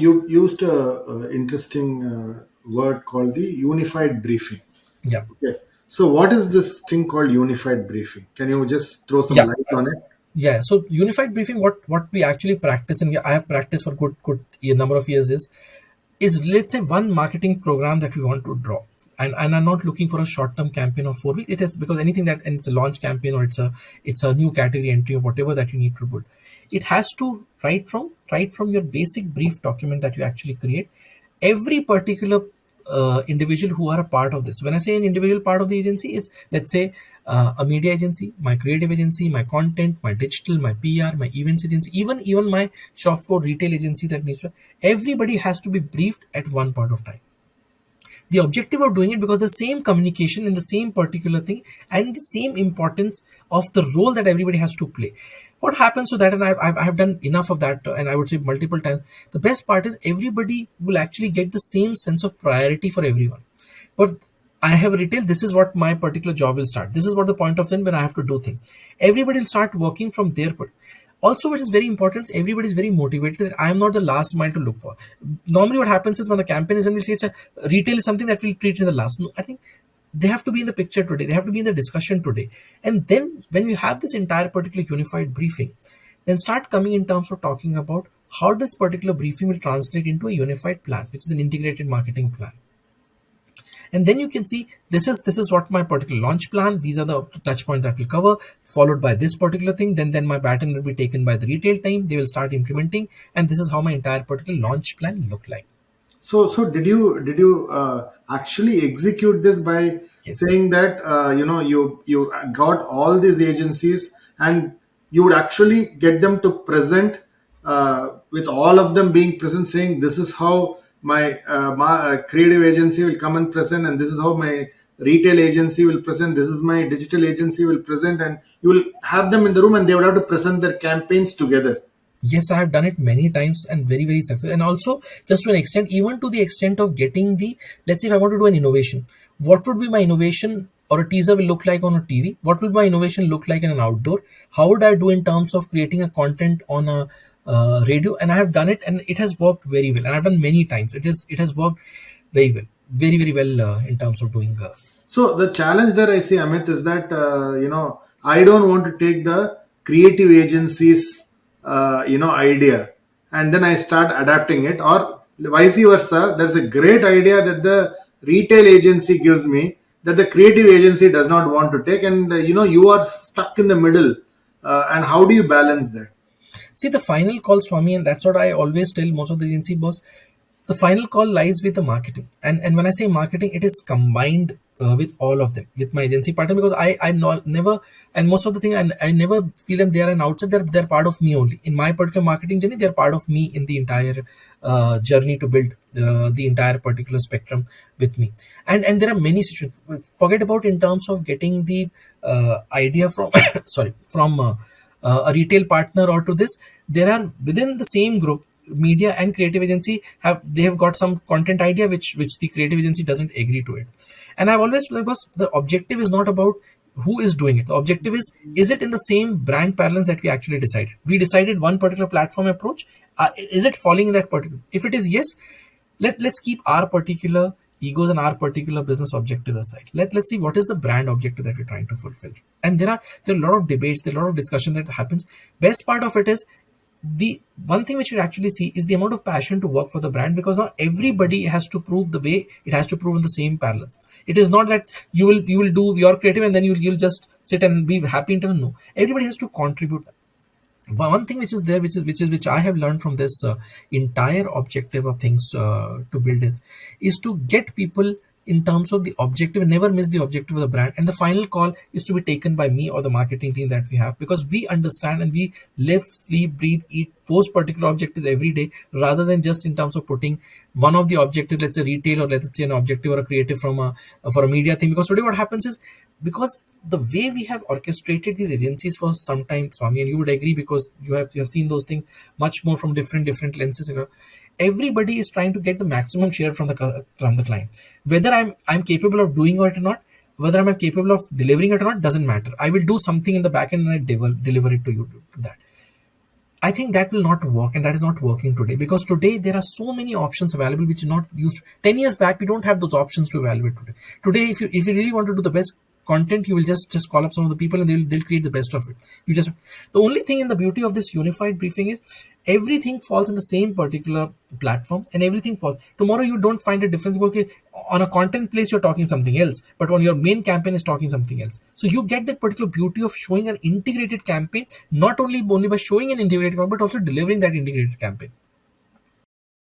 You used a interesting word called the unified briefing. Yeah. Okay. So, what is this thing called unified briefing? Can you just throw some Yeah. light on it? Yeah. So unified briefing, what we actually practice, and I have practiced for good number of years, is let's say one marketing program that we want to draw. And I'm not looking for a short-term campaign of 4 weeks. It is because anything that, and it's a launch campaign, or it's a new category entry, or whatever that you need to put. It has to right from your basic brief document that you actually create. Every particular individual who are a part of this. When I say an individual part of the agency, is, let's say, a media agency, my creative agency, my content, my digital, my PR, my events agency, even my shop floor retail agency that needs to. Everybody has to be briefed at one point of time. The objective of doing it, because the same communication in the same particular thing, and the same importance of the role that everybody has to play. What happens to that, and I've done enough of that, and I would say multiple times, the best part is everybody will actually get the same sense of priority for everyone. But I have retail, this is what my particular job will start, this is what the point of then when I have to do things. Everybody will start working from their point. Also, which is very important, is everybody is very motivated that I am not the last mile to look for. Normally what happens is, when the campaign is and we say it's a retail is something that we'll treat in the last. No, I think they have to be in the picture today, they have to be in the discussion today. And then when you have this entire particular unified briefing, then start coming in terms of talking about how this particular briefing will translate into a unified plan, which is an integrated marketing plan. And then you can see, this is what my particular launch plan, these are the touch points that will cover, followed by this particular thing, then my baton will be taken by the retail team, they will start implementing, and this is how my entire particular launch plan look like. So did you actually execute this by Yes. saying that you got all these agencies and you would actually get them to present with all of them being present, saying this is how my creative agency will come and present, and this is how my retail agency will present, this is my digital agency will present, and you will have them in the room and they would have to present their campaigns together. Yes, I have done it many times and very, very successful. And also, just to an extent, even to the extent of getting the, let's say if I want to do an innovation, what would be my innovation or a teaser will look like on a TV? What will my innovation look like in an outdoor? How would I do in terms of creating a content on a radio? And I have done it, and it has worked very well. And I've done many times. It has worked very well, very, very well in terms of doing. So the challenge there I see, Amit, is that I don't want to take the creative agency's idea and then I start adapting it, or vice versa. There's a great idea that the retail agency gives me that the creative agency does not want to take, and you are stuck in the middle. And how do you balance that? See, the final call, Swami, and that's what I always tell most of the agency boss. The final call lies with the marketing, and when I say marketing, it is combined with all of them, with my agency partner, because I know, never, and most of the thing, I never feel them they are an outside. They're part of me only in my particular marketing journey. They're part of me in the entire journey to build the entire particular spectrum with me. And there are many situations. Forget about in terms of getting the idea from sorry, from a retail partner or to this. There are within the same group, media and creative agency have got some content idea which the creative agency doesn't agree to it. And I've always, because the objective is not about who is doing it, the objective is it in the same brand parlance that we decided one particular platform approach. Is it falling in that particular? If it is yes, let's keep our particular egos and our particular business objective aside. Let's see what is the brand objective that we're trying to fulfill. And there are a lot of debates, there are a lot of discussion that happens. Best part of it is, the one thing which you actually see is the amount of passion to work for the brand, because now everybody has to prove the way it has to prove in the same parallels. It is not that you will do your creative and then you'll just sit and be happy until. No, everybody has to contribute. One thing which is there, which I have learned from this entire objective of things to build is to get people in terms of the objective, never miss the objective of the brand, and the final call is to be taken by me or the marketing team that we have, because we understand and we live, sleep, breathe, eat those particular objectives every day, rather than just in terms of putting one of the objectives, let's say retail, or let's say an objective or a creative from a for a media thing. Because today what happens is, because the way we have orchestrated these agencies for some time, Swami, and you would agree because you have seen those things much more from different lenses. Everybody is trying to get the maximum share from the client. Whether I'm capable of doing it or not, whether I'm capable of delivering it or not, doesn't matter. I will do something in the back end and I deliver it to you to that. I think that will not work, and that is not working today, because today there are so many options available which are not used. 10 years back, we don't have those options to evaluate today. Today, if you really want to do the best content, you will just call up some of the people and they'll create the best of it. You just The only thing in the beauty of this unified briefing is everything falls in the same particular platform, and everything falls. Tomorrow you don't find a difference. Okay, on a content place you're talking something else, but on your main campaign is talking something else. So you get that particular beauty of showing an integrated campaign, not only by showing an integrated campaign, but also delivering that integrated campaign.